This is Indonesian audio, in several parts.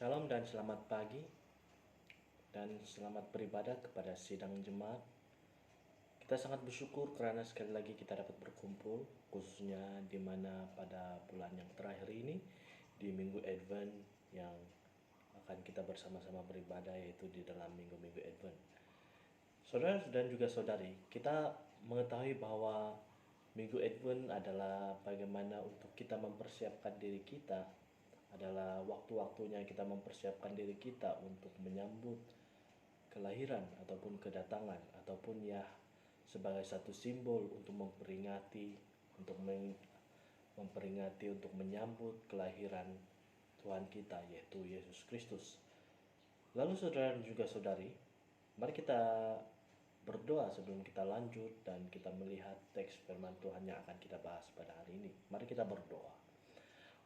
Shalom dan selamat pagi dan selamat beribadah kepada sidang jemaat. Kita sangat bersyukur karena sekali lagi kita dapat berkumpul, khususnya di mana pada bulan yang terakhir ini, di minggu Advent yang akan kita bersama-sama beribadah, yaitu di dalam minggu-minggu Advent. Saudara dan juga saudari, kita mengetahui bahwa minggu Advent adalah bagaimana untuk kita mempersiapkan diri kita, adalah waktu-waktunya kita mempersiapkan diri kita untuk menyambut kelahiran ataupun kedatangan, ataupun ya sebagai satu simbol untuk memperingati untuk menyambut kelahiran Tuhan kita, yaitu Yesus Kristus. Lalu saudara dan juga saudari, mari kita berdoa sebelum kita lanjut dan kita melihat teks firman Tuhan yang akan kita bahas pada hari ini. Mari kita berdoa.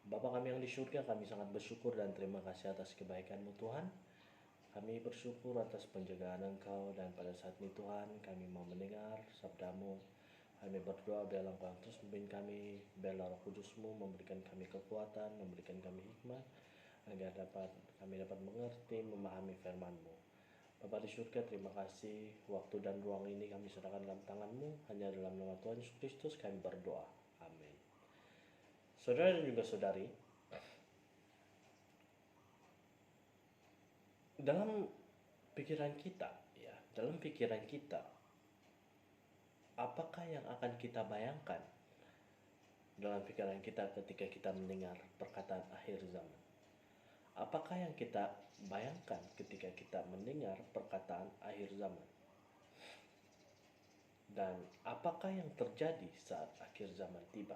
Bapa kami yang di surga, kami sangat bersyukur dan terima kasih atas kebaikan-Mu Tuhan. Kami bersyukur atas penjagaan Engkau, dan pada saat ini Tuhan kami mau mendengar sabda-Mu. Kami berdoa biarlah Engkau terus memimpin kami, biarlah Roh Kudus-Mu memberikan kami kekuatan, memberikan kami hikmat, agar kami dapat mengerti, memahami firman-Mu. Bapa di surga, terima kasih waktu dan ruang ini kami serahkan dalam tangan-Mu. Hanya dalam nama Tuhan Yesus Kristus kami berdoa. Amin. Saudara dan juga saudari, dalam pikiran kita, apakah yang akan kita bayangkan dalam pikiran kita ketika kita mendengar perkataan akhir zaman? Apakah yang kita bayangkan ketika kita mendengar perkataan akhir zaman? Dan apakah yang terjadi saat akhir zaman tiba?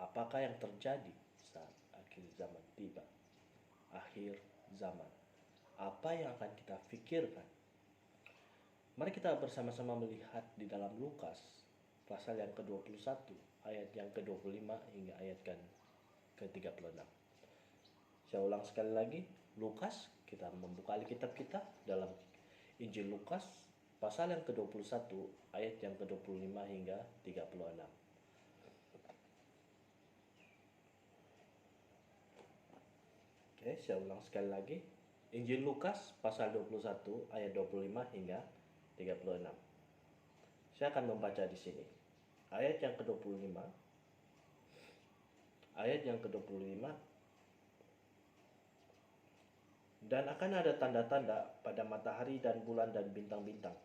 Apakah yang terjadi saat akhir zaman tiba? Akhir zaman. Apa yang akan kita pikirkan? Mari kita bersama-sama melihat di dalam Lukas pasal yang ke-21, ayat yang ke-25 hingga ayat ke-36. Saya ulang sekali lagi, Lukas, kita membuka Alkitab kita dalam Injil Lukas pasal yang ke-21, ayat yang ke-25 hingga 36. Oke, saya ulang sekali lagi. Injil Lukas pasal 21 ayat 25 hingga 36. Saya akan membaca di sini. Ayat yang ke-25. Ayat yang ke-25. Dan akan ada tanda-tanda pada matahari dan bulan dan bintang-bintang.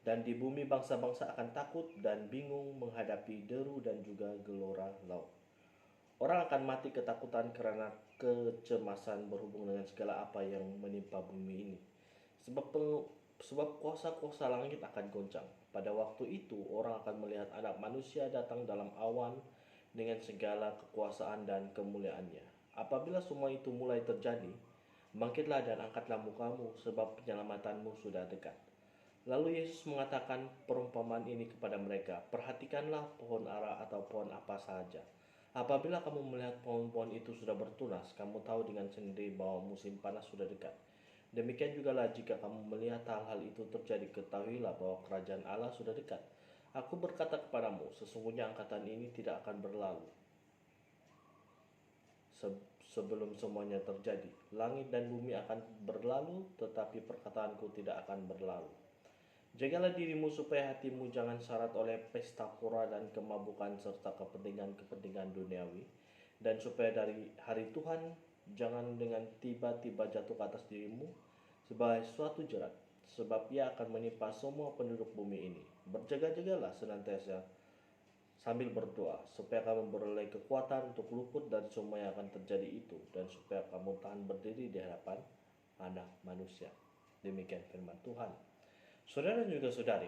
Dan di bumi bangsa-bangsa akan takut dan bingung menghadapi deru dan juga gelora laut. Orang akan mati ketakutan karena kecemasan berhubung dengan segala apa yang menimpa bumi ini. Sebab kuasa-kuasa langit akan goncang. Pada waktu itu orang akan melihat Anak Manusia datang dalam awan dengan segala kekuasaan dan kemuliaannya. Apabila semua itu mulai terjadi, bangkitlah dan angkatlah mukamu, sebab penyelamatanmu sudah dekat. Lalu Yesus mengatakan perumpamaan ini kepada mereka, perhatikanlah pohon ara atau pohon apa saja. Apabila kamu melihat pohon-pohon itu sudah bertunas, kamu tahu dengan sendiri bahwa musim panas sudah dekat. Demikian jugalah jika kamu melihat hal-hal itu terjadi, ketahuilah bahwa kerajaan Allah sudah dekat. Aku berkata kepadamu, sesungguhnya angkatan ini tidak akan berlalu sebelum semuanya terjadi. Langit dan bumi akan berlalu, tetapi perkataanku tidak akan berlalu. Jagalah dirimu supaya hatimu jangan syarat oleh pesta pora dan kemabukan serta kepentingan-kepentingan duniawi, dan supaya dari hari Tuhan jangan dengan tiba-tiba jatuh ke atas dirimu sebagai suatu jerat, sebab ia akan menimpa semua penduduk bumi ini. Berjaga-jagalah senantiasa sambil berdoa, supaya kamu beroleh kekuatan untuk luput dari semua yang akan terjadi itu, dan supaya kamu tahan berdiri di hadapan Anak Manusia. Demikian firman Tuhan. Saudara dan juga saudari,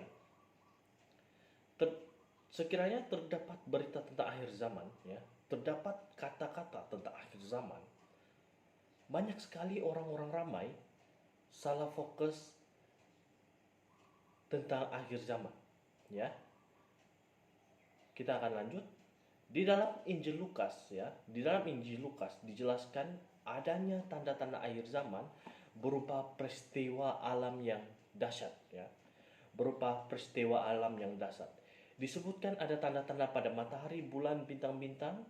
sekiranya terdapat berita tentang akhir zaman, ya, terdapat kata-kata tentang akhir zaman, banyak sekali orang-orang ramai salah fokus tentang akhir zaman, ya. Kita akan lanjut. Di dalam Injil Lukas, ya, di dalam Injil Lukas dijelaskan adanya tanda-tanda akhir zaman berupa peristiwa alam yang dahsyat, ya. Berupa peristiwa alam yang dahsyat. Disebutkan ada tanda-tanda pada matahari, bulan, bintang-bintang,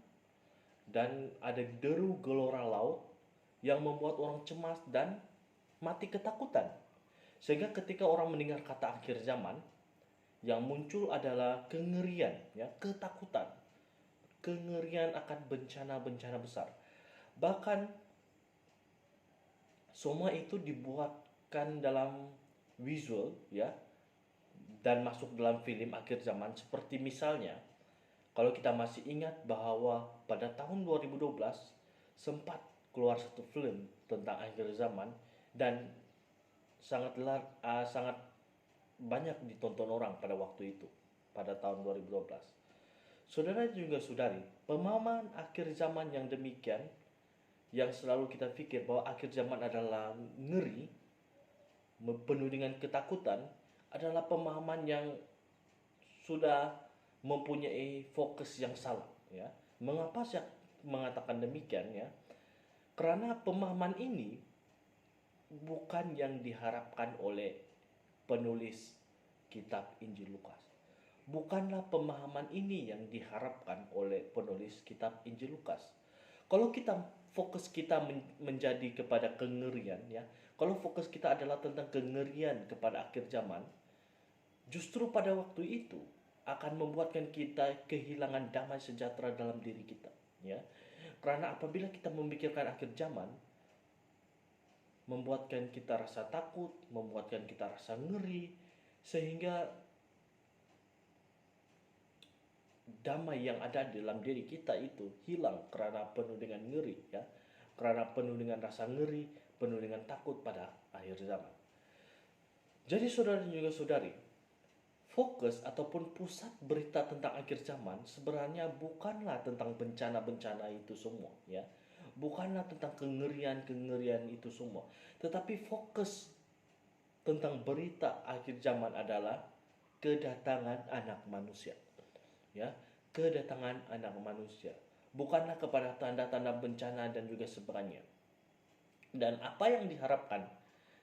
dan ada deru gelora laut, yang membuat orang cemas dan mati ketakutan. Sehingga ketika orang mendengar kata akhir zaman, yang muncul adalah kengerian, ya, ketakutan, kengerian akan bencana-bencana besar. Bahkan semua itu dibuatkan dalam visual, ya, dan masuk dalam film akhir zaman. Seperti misalnya, kalau kita masih ingat bahwa pada tahun 2012 sempat keluar satu film tentang akhir zaman dan sangat banyak ditonton orang pada waktu itu, pada tahun 2012. Saudara juga saudari, pemahaman akhir zaman yang demikian, yang selalu kita pikir bahwa akhir zaman adalah ngeri, penuh dengan ketakutan, adalah pemahaman yang sudah mempunyai fokus yang salah, ya. Mengapa saya mengatakan demikian, ya? Karena pemahaman ini bukan yang diharapkan oleh penulis kitab Injil Lukas. Bukanlah pemahaman ini yang diharapkan oleh penulis kitab Injil Lukas. Kalau kita fokus kita menjadi kepada kengerian, ya. Kalau fokus kita adalah tentang kengerian kepada akhir zaman, justru pada waktu itu akan membuatkan kita kehilangan damai sejahtera dalam diri kita, ya. Karena apabila kita memikirkan akhir zaman, membuatkan kita rasa takut, membuatkan kita rasa ngeri, sehingga damai yang ada dalam diri kita itu hilang karena penuh dengan ngeri, ya. Karena penuh dengan rasa ngeri, penuh dengan takut pada akhir zaman. Jadi saudara dan juga saudari, fokus ataupun pusat berita tentang akhir zaman sebenarnya bukanlah tentang bencana-bencana itu semua, ya. Bukanlah tentang kengerian-kengerian itu semua. Tetapi fokus tentang berita akhir zaman adalah kedatangan anak manusia, ya. Kedatangan anak manusia. Bukanlah kepada tanda-tanda bencana dan juga sebagainya. Dan apa yang diharapkan,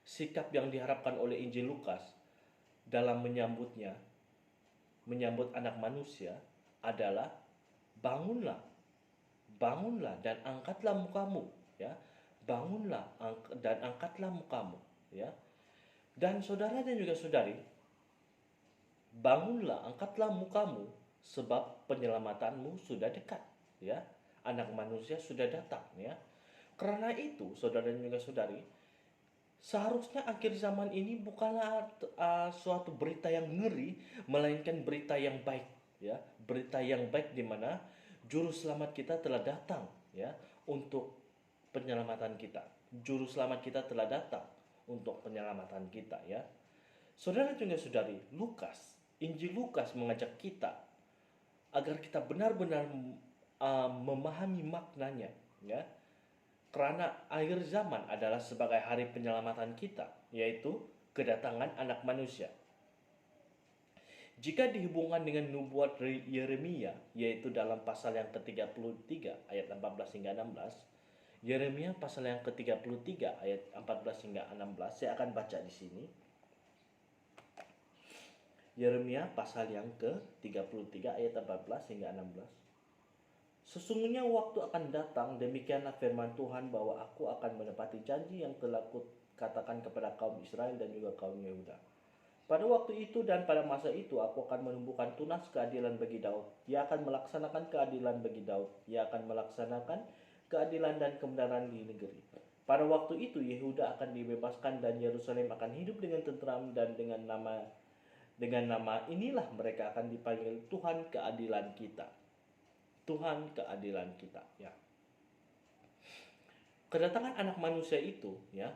sikap yang diharapkan oleh Injil Lukas dalam menyambut anak manusia adalah bangunlah, bangunlah dan angkatlah mukamu, ya. Bangunlah dan angkatlah mukamu, ya. Dan saudara dan juga saudari, bangunlah, angkatlah mukamu sebab penyelamatanmu sudah dekat, ya. Anak manusia sudah datang, ya. Karena itu, saudara dan juga saudari, seharusnya akhir zaman ini bukanlah suatu berita yang ngeri, melainkan berita yang baik, ya. Berita yang baik di mana juru selamat kita telah datang, ya, untuk penyelamatan kita. Juru selamat kita telah datang untuk penyelamatan kita, ya. Saudara juga saudari, Injil Lukas mengajak kita agar kita benar-benar memahami maknanya, ya. Karena akhir zaman adalah sebagai hari penyelamatan kita, yaitu kedatangan anak manusia. Jika dihubungkan dengan nubuat Yeremia, yaitu dalam pasal yang ke-33 ayat 14 hingga 16, Yeremia pasal yang ke-33 ayat 14 hingga 16, saya akan baca di sini. Yeremia pasal yang ke-33 ayat 14 hingga 16. Sesungguhnya waktu akan datang, demikianlah firman Tuhan, bahwa aku akan menepati janji yang telah kukatakan kepada kaum Israel dan juga kaum Yehuda. Pada waktu itu dan pada masa itu aku akan menumbuhkan tunas keadilan bagi Daud. Ia akan melaksanakan keadilan bagi Daud. Ia akan melaksanakan keadilan dan kebenaran di negeri. Pada waktu itu Yehuda akan dibebaskan dan Yerusalem akan hidup dengan tentram, dan dengan nama inilah mereka akan dipanggil Tuhan keadilan kita. Tuhan keadilan kita, ya. Kedatangan anak manusia itu, ya.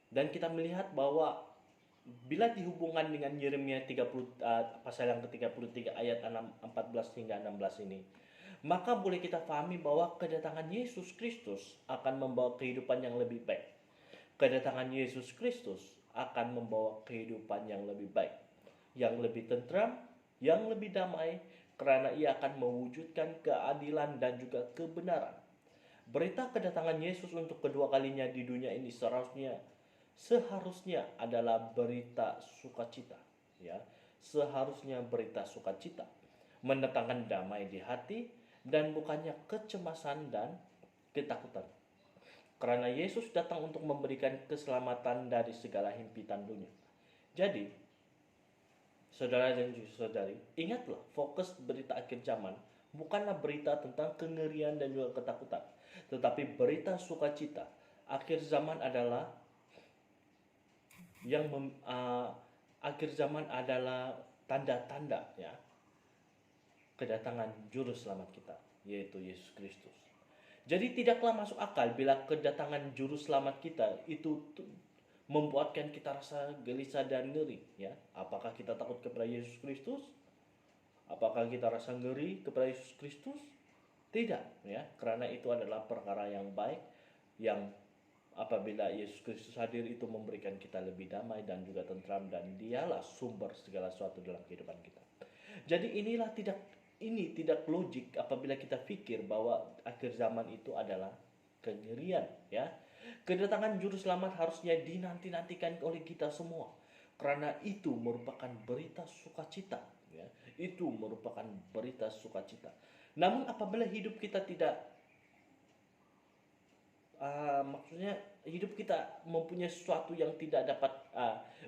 Dan kita melihat bahwa bila dihubungkan dengan Yeremia pasal yang ke-33 ayat 14 hingga 16 ini, maka boleh kita pahami bahwa kedatangan Yesus Kristus akan membawa kehidupan yang lebih baik. Kedatangan Yesus Kristus akan membawa kehidupan yang lebih baik, yang lebih tentram, yang lebih damai, karena ia akan mewujudkan keadilan dan juga kebenaran. Berita kedatangan Yesus untuk kedua kalinya di dunia ini seharusnya adalah berita sukacita, ya. Seharusnya berita sukacita, mendatangkan damai di hati dan bukannya kecemasan dan ketakutan. Karena Yesus datang untuk memberikan keselamatan dari segala himpitan dunia. Jadi, saudara dan saudari, ingatlah, fokus berita akhir zaman bukanlah berita tentang kengerian dan juga ketakutan, tetapi berita sukacita. Akhir zaman adalah yang akhir zaman adalah tanda-tanda ya kedatangan juru selamat kita, yaitu Yesus Kristus. Jadi tidaklah masuk akal bila kedatangan juru selamat kita itu membuatkan kita rasa gelisah dan ngeri ya. Apakah kita takut kepada Yesus Kristus? Apakah kita rasa ngeri kepada Yesus Kristus? Tidak ya, karena itu adalah perkara yang baik yang apabila Yesus Kristus hadir itu memberikan kita lebih damai dan juga tentram, dan dialah sumber segala sesuatu dalam kehidupan kita. Jadi ini tidak logik apabila kita pikir bahwa akhir zaman itu adalah kengerian ya. Kedatangan juru selamat harusnya dinanti-nantikan oleh kita semua, karena itu merupakan berita sukacita ya. Itu merupakan berita sukacita. Namun apabila hidup kita tidak maksudnya hidup kita mempunyai sesuatu yang tidak dapat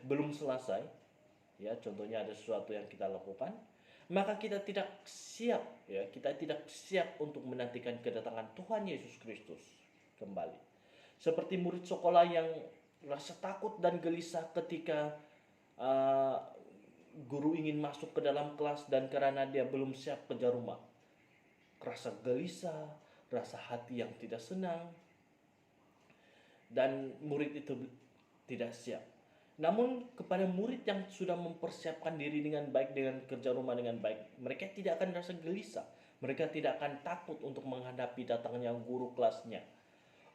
belum selesai ya, contohnya ada sesuatu yang kita lakukan, maka kita tidak siap ya, kita tidak siap untuk menantikan kedatangan Tuhan Yesus Kristus kembali. Seperti murid sekolah yang rasa takut dan gelisah ketika guru ingin masuk ke dalam kelas dan karena dia belum siap kerja rumah. Rasa gelisah, rasa hati yang tidak senang, dan murid itu tidak siap. Namun kepada murid yang sudah mempersiapkan diri dengan baik, dengan kerja rumah dengan baik, mereka tidak akan rasa gelisah. Mereka tidak akan takut untuk menghadapi datangnya guru kelasnya.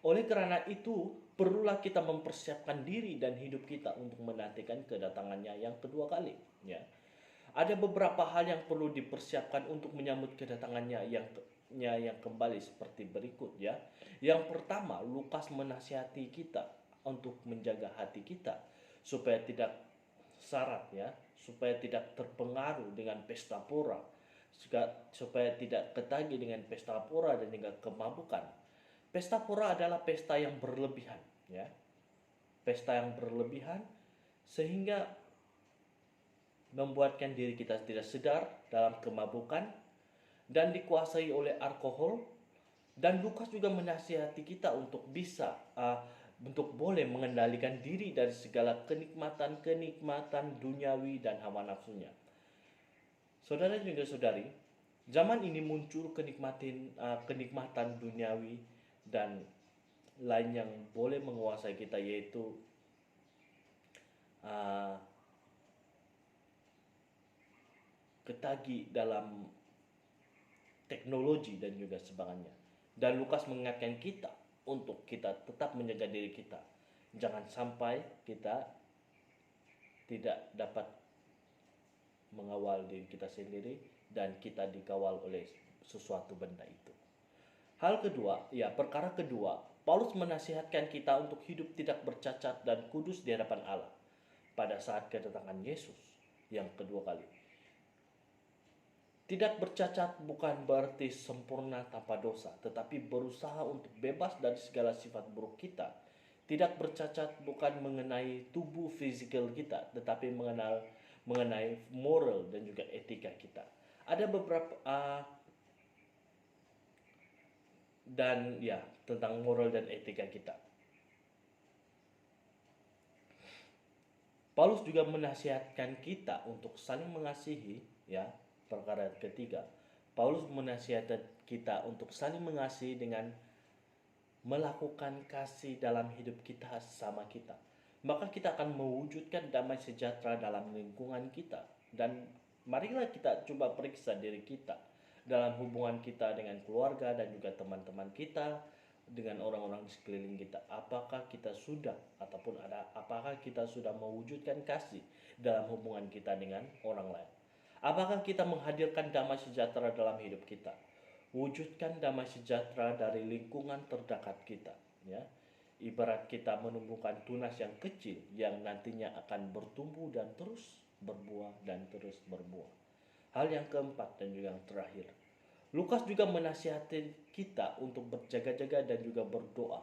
Oleh karena itu, perlulah kita mempersiapkan diri dan hidup kita untuk menantikan kedatangannya yang kedua kali. Ya. Ada beberapa hal yang perlu dipersiapkan untuk menyambut kedatangannya yang kembali seperti berikut ya. Yang pertama, Lukas menasihati kita untuk menjaga hati kita supaya tidak syarat ya, supaya tidak terpengaruh dengan pesta pora, supaya tidak ketagih dengan pesta pora dan juga kemabukan. Pesta pora adalah pesta yang berlebihan ya. Pesta yang berlebihan sehingga membuatkan diri kita tidak sedar dalam kemabukan dan dikuasai oleh alkohol. Dan Lukas juga menasihati kita untuk bisa untuk boleh mengendalikan diri dari segala kenikmatan duniawi dan hawa nafsunya. Saudara juga saudari, zaman ini muncul kenikmatan duniawi dan lain yang boleh menguasai kita, yaitu ketagih dalam teknologi dan juga sebagainya. Dan Lukas mengingatkan kita untuk kita tetap menjaga diri kita. Jangan sampai kita tidak dapat mengawal diri kita sendiri dan kita dikawal oleh sesuatu benda itu. Hal kedua, perkara kedua, Paulus menasihatkan kita untuk hidup tidak bercacat dan kudus di hadapan Allah pada saat kedatangan Yesus yang kedua kali. Tidak bercacat bukan berarti sempurna tanpa dosa, tetapi berusaha untuk bebas dari segala sifat buruk kita. Tidak bercacat bukan mengenai tubuh fisikal kita, tetapi mengenai moral dan juga etika kita. Ada beberapa tentang moral dan etika kita. Paulus juga menasihatkan kita untuk saling mengasihi ya. Perkara ketiga, Paulus menasihatkan kita untuk saling mengasihi dengan melakukan kasih dalam hidup kita sama kita. Maka kita akan mewujudkan damai sejahtera dalam lingkungan kita. Dan marilah kita coba periksa diri kita dalam hubungan kita dengan keluarga dan juga teman-teman kita, dengan orang-orang di sekeliling kita. Apakah kita sudah mewujudkan kasih dalam hubungan kita dengan orang lain? Apakah kita menghadirkan damai sejahtera dalam hidup kita? Wujudkan damai sejahtera dari lingkungan terdekat kita ya. Ibarat kita menumbuhkan tunas yang kecil yang nantinya akan bertumbuh dan terus berbuah dan terus berbuah. Hal yang keempat dan juga yang terakhir, Lukas juga menasihati kita untuk berjaga-jaga dan juga berdoa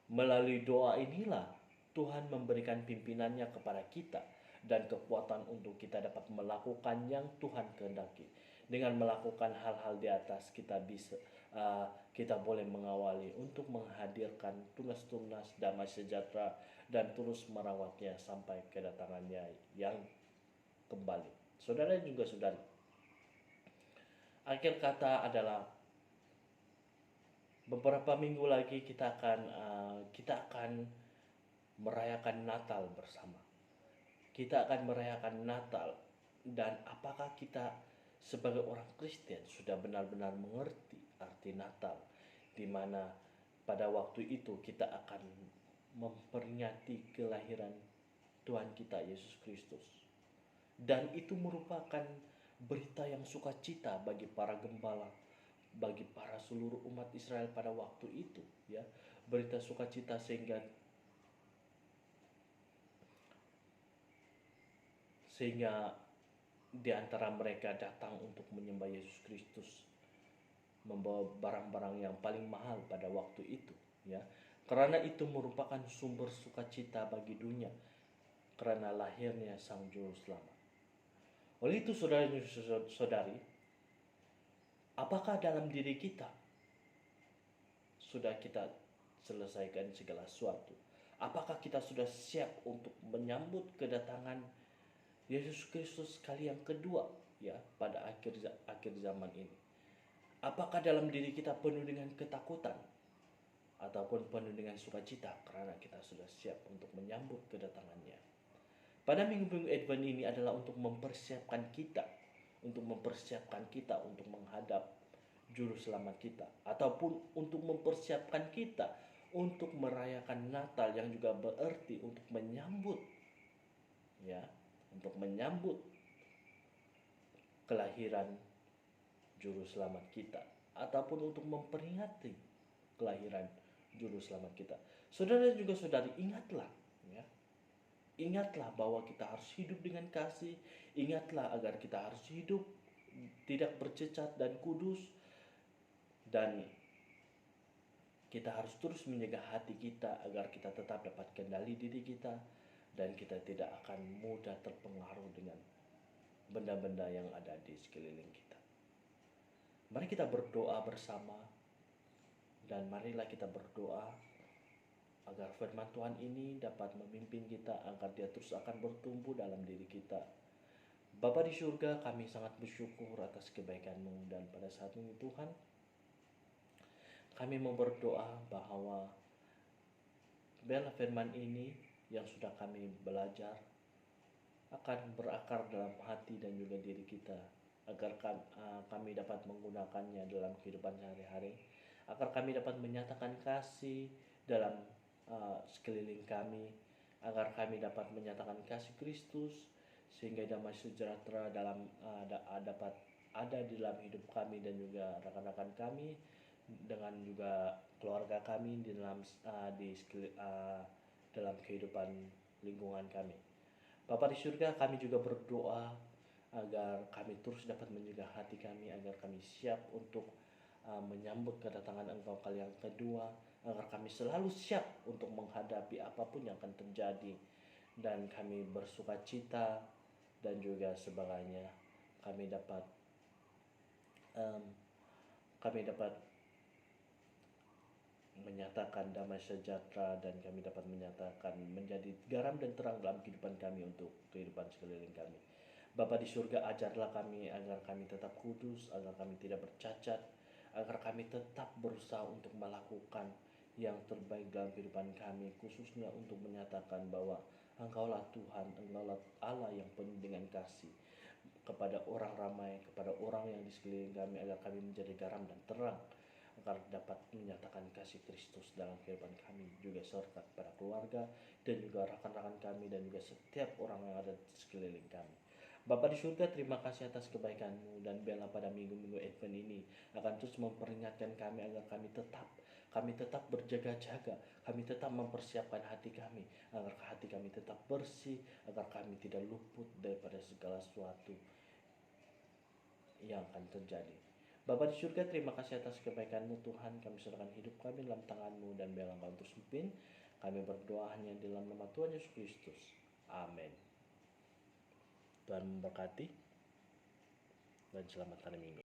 Melalui doa inilah Tuhan memberikan pimpinannya kepada kita dan kekuatan untuk kita dapat melakukan yang Tuhan kehendaki. Dengan melakukan hal-hal di atas kita boleh mengawali untuk menghadirkan tunas-tunas damai sejahtera dan terus merawatnya sampai kedatangannya yang kembali. Saudara juga saudari, akhir kata adalah beberapa minggu lagi kita akan merayakan Natal bersama. Kita akan merayakan Natal, dan apakah kita sebagai orang Kristen sudah benar-benar mengerti arti Natal, di mana pada waktu itu kita akan memperingati kelahiran Tuhan kita Yesus Kristus. Dan itu merupakan berita yang sukacita bagi para gembala, bagi para seluruh umat Israel pada waktu itu, ya. Berita sukacita sehingga di antara mereka datang untuk menyembah Yesus Kristus, membawa barang-barang yang paling mahal pada waktu itu, ya. Karena itu merupakan sumber sukacita bagi dunia karena lahirnya Sang Juru Selamat. Oleh itu saudara-saudari, apakah dalam diri kita sudah kita selesaikan segala sesuatu? Apakah kita sudah siap untuk menyambut kedatangan Yesus Kristus kali yang kedua, ya, pada akhir zaman ini? Apakah dalam diri kita penuh dengan ketakutan ataupun penuh dengan sukacita karena kita sudah siap untuk menyambut kedatangannya? Pada minggu-minggu Advent ini adalah untuk mempersiapkan kita untuk menghadap Juru Selamat kita, ataupun untuk mempersiapkan kita untuk merayakan Natal, yang juga berarti untuk menyambut, ya, untuk menyambut kelahiran Juru Selamat kita, ataupun untuk memperingati kelahiran Juru Selamat kita. Saudara juga saudari, ingatlah, ya, ingatlah bahwa kita harus hidup dengan kasih. Ingatlah agar kita harus hidup tidak bercacat dan kudus, dan kita harus terus menjaga hati kita agar kita tetap dapat kendali diri kita, dan kita tidak akan mudah terpengaruh dengan benda-benda yang ada di sekeliling kita. Mari kita berdoa bersama, dan marilah kita berdoa agar firman Tuhan ini dapat memimpin kita, agar dia terus akan bertumbuh dalam diri kita. Bapa di surga, kami sangat bersyukur atas kebaikan-Mu, dan pada saat ini Tuhan, kami mau berdoa bahwa biarlah firman ini yang sudah kami belajar akan berakar dalam hati dan juga diri kita, agar kami dapat menggunakannya dalam kehidupan sehari-hari, agar kami dapat menyatakan kasih dalam sekeliling kami, agar kami dapat menyatakan kasih Kristus, sehingga damai sejahtera dapat ada di dalam hidup kami dan juga rekan-rekan kami, dengan juga keluarga kami dalam kehidupan lingkungan kami. Bapa di surga, kami juga berdoa agar kami terus dapat menjaga hati kami, agar kami siap untuk menyambut kedatangan Engkau kali yang kedua, agar kami selalu siap untuk menghadapi apapun yang akan terjadi, dan kami bersukacita dan juga sebagainya. Kami dapat menyatakan damai sejahtera, dan kami dapat menyatakan menjadi garam dan terang dalam kehidupan kami untuk kehidupan sekeliling kami. Bapa di surga, ajarlah kami agar kami tetap kudus, agar kami tidak bercacat, agar kami tetap berusaha untuk melakukan yang terbaik dalam kehidupan kami, khususnya untuk menyatakan bahwa Engkaulah Tuhan, Engkaulah Allah yang penuh dengan kasih kepada orang ramai, kepada orang yang di sekeliling kami, agar kami menjadi garam dan terang, agar dapat menyatakan kasih Kristus dalam kehidupan kami, juga serta kepada keluarga dan juga rekan-rekan kami, dan juga setiap orang yang ada di sekeliling kami. Bapa di surga, terima kasih atas kebaikan-Mu, dan biarlah pada minggu-minggu Advent ini akan terus memperingatkan kami agar kami tetap berjaga-jaga, kami tetap mempersiapkan hati kami, agar hati kami tetap bersih, agar kami tidak luput daripada segala sesuatu yang akan terjadi. Bapa di surga, terima kasih atas kebaikan-Mu Tuhan. Kami serahkan hidup kami dalam tangan-Mu dan bela Engkau terus memimpin. Kami berdoa hanya dalam nama Tuhan Yesus Kristus. Amin. Tuhan memberkati dan selamat hari Minggu.